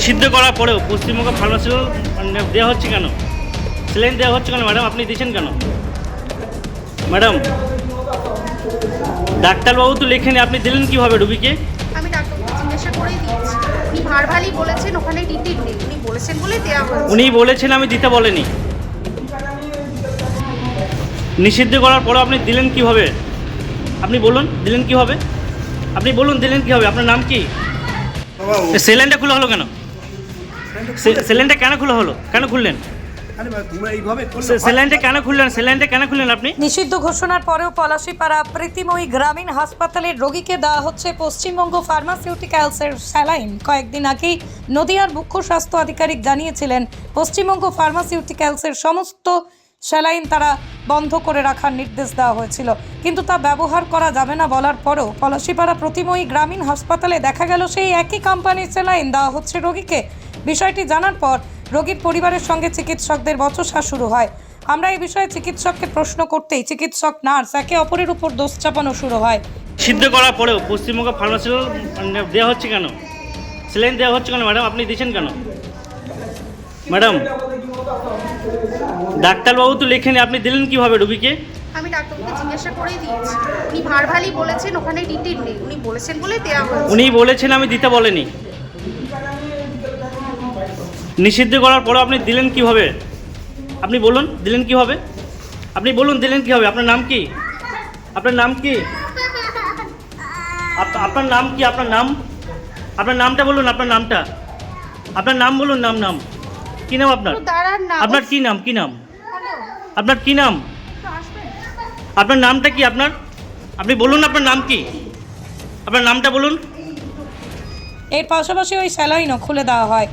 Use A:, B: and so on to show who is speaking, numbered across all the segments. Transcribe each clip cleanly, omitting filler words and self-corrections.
A: সিদ্ধ করার পরেও পশ্চিমবঙ্গ ফার্মাসিউটিক্যাল দেওয়া হচ্ছে কেন? স্যালাইন দেওয়া হচ্ছে কেন ম্যাডাম? আপনি দিচ্ছেন কেন ম্যাডাম? ডাক্তারবাবু তো লেখেনি, আপনি দিলেন কীভাবে রুগীকে?
B: আমি ডাক্তারকে জিজ্ঞাসা করেই দিয়েছি। উনি ভারভালি বলেছেন ওখানে ডিটেল নেই, উনি বলেছেন বলেই দেওয়া হয়েছে।
A: উনি বলেছেন, আমি দিতে বলেনি। নিষিদ্ধ করার পরেও আপনি দিলেন কীভাবে? আপনি বলুন দিলেন কীভাবে? আপনি বলুন দিলেন কীভাবে? আপনার নাম কি? স্যালাইনটা খোলা হলো কেন? স্যালাইনটা কেন খোলা হলো? কেন খুললেন স্যালাইনটা? কেন খুললেন স্যালাইনটা? কেন খুললেন আপনি?
C: নিষিদ্ধ ঘোষণার পরেও পলাশীপাড়া প্রীতিময়ী গ্রামীণ হাসপাতালের রোগীকে দেওয়া হচ্ছে পশ্চিমবঙ্গ ফার্মাসিউটিক্যালসের স্যালাইন। কয়েকদিন আগেই নদিয়ার মুখ্য স্বাস্থ্য আধিকারিক জানিয়েছিলেন পশ্চিমবঙ্গ ফার্মাসিউটিক্যালসের সমস্ত স্যালাইন তারা বন্ধ করে রাখার নির্দেশ দেওয়া হয়েছিল, কিন্তু তা ব্যবহার করা যাবে না বলার পরও পলাশীপাড়া প্রীতিময়ী গ্রামীণ হাসপাতালে দেখা গেল সেই একই কোম্পানির স্যালাইন দেওয়া হচ্ছে রোগীকে। বিষয়টি জানার পর রোগীর পরিবারের সঙ্গে চিকিৎসকদের বচসা শুরু হয়। আমরা এই বিষয়ে চিকিৎসককে প্রশ্ন করতেই চিকিৎসক নার্স একে অপরের উপর দোষ চাপানো শুরু হয়।
A: সিদ্ধ করার পরেও পশ্চিমবঙ্গ ফার্মাসিউটিক্যাল দেওয়া হচ্ছে কেন? স্যালাইন দেওয়া হচ্ছে কেন ম্যাডাম? আপনি দিচ্ছেন কেন ম্যাডাম? ডাক্তারবাবু তো লেখেনি, আপনি দিলেন কীভাবে রুগীকে?
B: আমি ডাক্তারকে জিজ্ঞাসা করেই দিয়েছি। উনি ভারভালি বলেছেন ওখানে ডিটেল নেই, উনি বলেছেন বলেই দেওয়া হয়েছে।
A: উনি বলেছেন, আমি দিতে বলেনি। নিষিদ্ধ করার পরেও আপনি দিলেন কীভাবে? আপনি বলুন দিলেন কীভাবে? আপনি বলুন দিলেন কীভাবে? আপনার নাম কি? আপনার নাম কি? আপনার নাম কি? আপনার নাম? আপনার নামটা বলুন, আপনার নামটা। আপনার নাম বলুন, নাম কি নাম আপনার?
B: দাঁড়ান না।
A: আপনার কি নাম? কি নাম
B: হ্যালো,
A: আপনার? কি নাম?
B: একটু আসবেন?
A: আপনার নামটা কি আপনার? আপনি বলুন আপনার নাম কি? আপনার নামটা বলুন।
C: এর পাশাপাশি ওই স্যালাইনও খুলে দেওয়া হয়।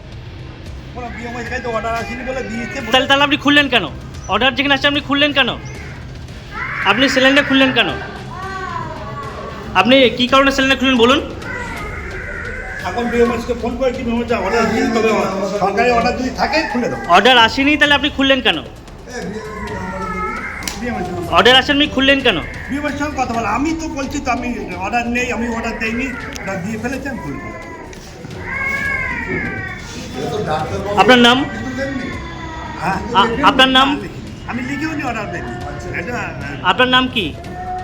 A: তাহলে আপনি খুললেন কেন? অর্ডার যেখানে আসছে আপনি খুললেন কেন? আপনি স্যালাইনটা খুললেন কেন? আপনি কি কারণে স্যালাইনটা খুললেন বলুন?
D: এখন বিএমএসকে ফোন করে কি বিএমএস অর্ডার দিন, তবে সরকারি অর্ডার যদি থাকে খুলে দাও।
A: অর্ডার আসেনি, তাহলে আপনি খুললেন কেন? অর্ডার আসেননি, খুললেন কেন?
D: বিএমএস সঙ্গে কথা বলো। আমি তো বলছি তো আমি অর্ডার নেই, আমি অর্ডার দেইনি, অর্ডার দিয়ে ফেলেছি, আমি খুলবো।
A: আপনার নাম?
D: হ্যাঁ,
A: আপনার নাম?
D: আমি লিখেও নি, অর্ডার দেইনি। এটা
A: আপনার নাম কি?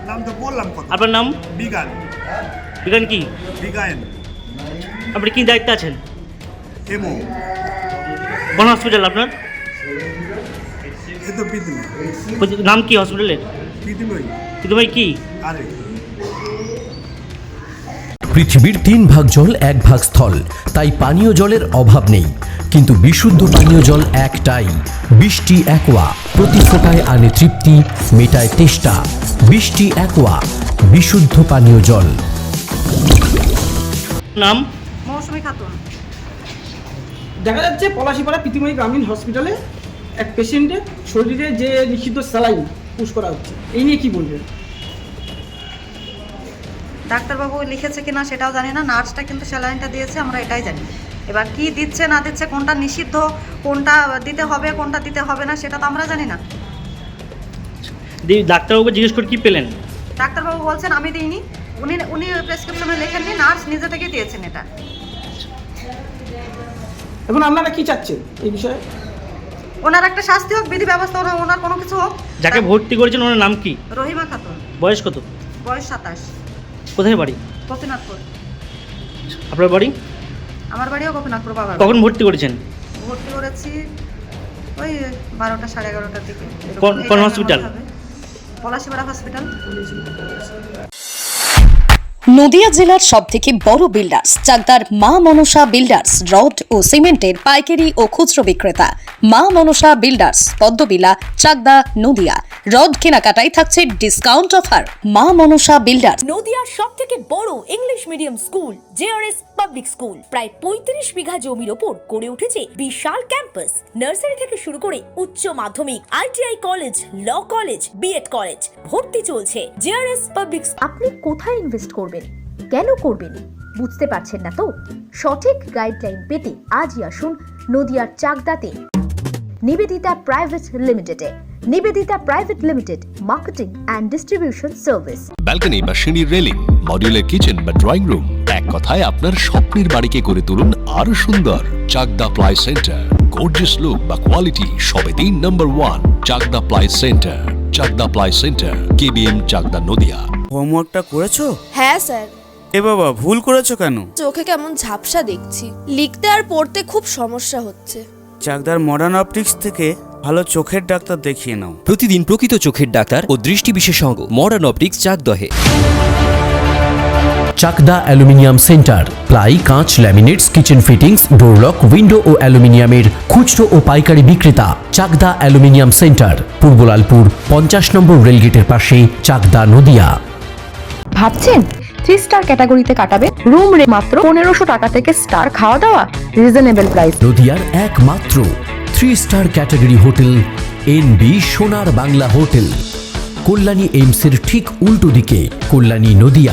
D: নাম তো বললাম কত।
A: আপনার নাম?
D: বিজ্ঞান।
A: বিজ্ঞান কি?
D: বিজ্ঞান
A: আপনি কি দায়িত্বে আছেন?
D: এমও।
A: কোন হসপিটাল আপনার?
D: এ তো পৃথিবী।
A: নাম কি হসপিটালের?
D: পৃথিবী।
A: কিন্তু ভাই কি?
D: আরে
E: পৃথিবীর 3 ভাগ জল 1 ভাগ স্থল, তাই পানীয় জলের অভাব নেই। কিন্তু বিশুদ্ধ পানীয় জল একটাই, বৃষ্টি অ্যাকোয়া। প্রতি ফোঁটায় আনে তৃপ্তি, মেটায় তেষ্টা। বৃষ্টি অ্যাকোয়া, বিশুদ্ধ পানীয় জল।
A: নাম?
B: মৌসুমী খাতুন।
F: দেখা যাচ্ছে পলাশীপাড়া প্রীতিময়ী গ্রামীণ হসপিটালে এক পেশেন্টের শরীরে যে নিষিদ্ধ স্যালাইন পুশ করা হচ্ছে, এই নিয়ে কি বলবেন?
G: ডাক্তারবাবু লিখেছে কিনা সেটাও জানি না, নার্সটা কিন্তু স্যালাইনটা দিয়েছে, আমরা এটাই জানি। এবার কি দিচ্ছে না দিচ্ছে, কোনটা নিষিদ্ধ, কোনটা দিতে হবে, কোনটা দিতে হবে না, সেটা তো আমরা জানি না।
A: ডাক্তারবাবুকে জিজ্ঞেস করে কি পেলেন?
G: ডাক্তারবাবু বলছেন আমি দিইনি, উনি উনি প্রেসক্রিপশনে লেখেননি, নার্স নিজে থেকে দিয়েছেন এটা।
F: এখন আপনারা কি চাচ্ছেন এই বিষয়ে?
G: ওনার একটা শাস্তি হোক, বিধি ব্যবস্থা, ওনার কোনো কিছু হোক।
A: যাকে ভর্তি করেছেন ওনার নাম কি?
G: রহিমা খাতুন,
A: বয়স কত?
G: বয়স 27,
A: কোথায় বাড়ি?
G: গোপীনাথপুর।
A: আপনার বাড়ি?
G: আমার বাড়িও গোপীনাথপুর। বাবা
A: কখন ভর্তি করেছেন?
G: ভর্তি করেছি ওই 12টা 11:30টার দিকে।
A: কোন হসপিটাল?
G: পলাশীপাড়া হসপিটাল।
C: নদিয়া জেলার সবথেকে বড় বিল্ডার্স চাকদার মা মনসা বিল্ডার্স রড ও সিমেন্টের পাইকারি ও খুচরো বিক্রেতা। মা মনসা বিল্ডার্স, পদ্মবিলা, চাকদা, নদিয়া। রড কেনাকাটায় থাকছে ডিসকাউন্ট অফার। মা মনসা বিল্ডার্স।
H: নদিয়ার সবথেকে বড় English medium school JRS public school প্রায় 35 বিঘা জমির ওপর গড়ে উঠেছে বিশাল ক্যাম্পাস। নার্সারি থেকে শুরু করে উচ্চ মাধ্যমিক, ITI college, law college, BEd college, ভর্তি চলছে। JRS public.
I: আপনি কোথায় ইনভেস্ট করবেন, কেন করবেন বুঝতে পারছেন না তো? সঠিক গাইডলাইন পেতে আজই আসুন নদিয়ার চাকদাতে নিবেদিতা প্রাইভেট লিমিটেডে। Nivedita private limited, marketing and distribution service.
J: Balcony বা সিঁড়ির রেলিং, মডিউলার কিচেন বা ড্রয়িং রুম, এক কথায় আপনার স্বপ্নের বাড়িকে করে তুলুন আরো সুন্দর। Chakda ply centre, gorgeous look বা কোয়ালিটি সবে 3 number 1 Chakda ply centre. Chakda ply centre, KBM, Chakda, Nadia.
K: হোমওয়ার্কটা করেছো?
L: হ্যাঁ স্যার।
K: এ বাবা, ভুল করেছো কেন?
L: চোখে কেমন ঝাপসা দেখছি, লিখতে আর পড়তে খুব সমস্যা হচ্ছে।
K: চাকদার মডার্ন অপটিক্স থেকে ভালো চোখের ডাক্তার দেখিয়ে নাও।
E: প্রতিদিন প্রকৃত চোখের ডাক্তার ও দৃষ্টি বিশেষজ্ঞ মডার্ন অপটিক্স, চাকদহে। চাকদা অ্যালুমিনিয়াম সেন্টার, প্লাই, কাঁচ, laminates, kitchen fittings, door lock, window ও অ্যালুমিনিয়ামের খুচরো ও পাইকারি বিক্রেতা। Chakda aluminium centre, Purbalalpur 50 number রেলগেটের পাশে, চাকদা, নদিয়া।
I: ভাবছেন 3 স্টার ক্যাটাগরিতে কাটাবে? রুম রে মাত্র 1500 টাকা থেকে স্টার, খাওয়া দাওয়া রিজনেবল প্রাইস।
E: নদিয়ার একমাত্র 3 স্টার ক্যাটাগরি হোটেল এনবি সোনার বাংলা হোটেল, কল্যাণী এইমসের ঠিক উল্টো দিকে, কল্যাণী, নদিয়া।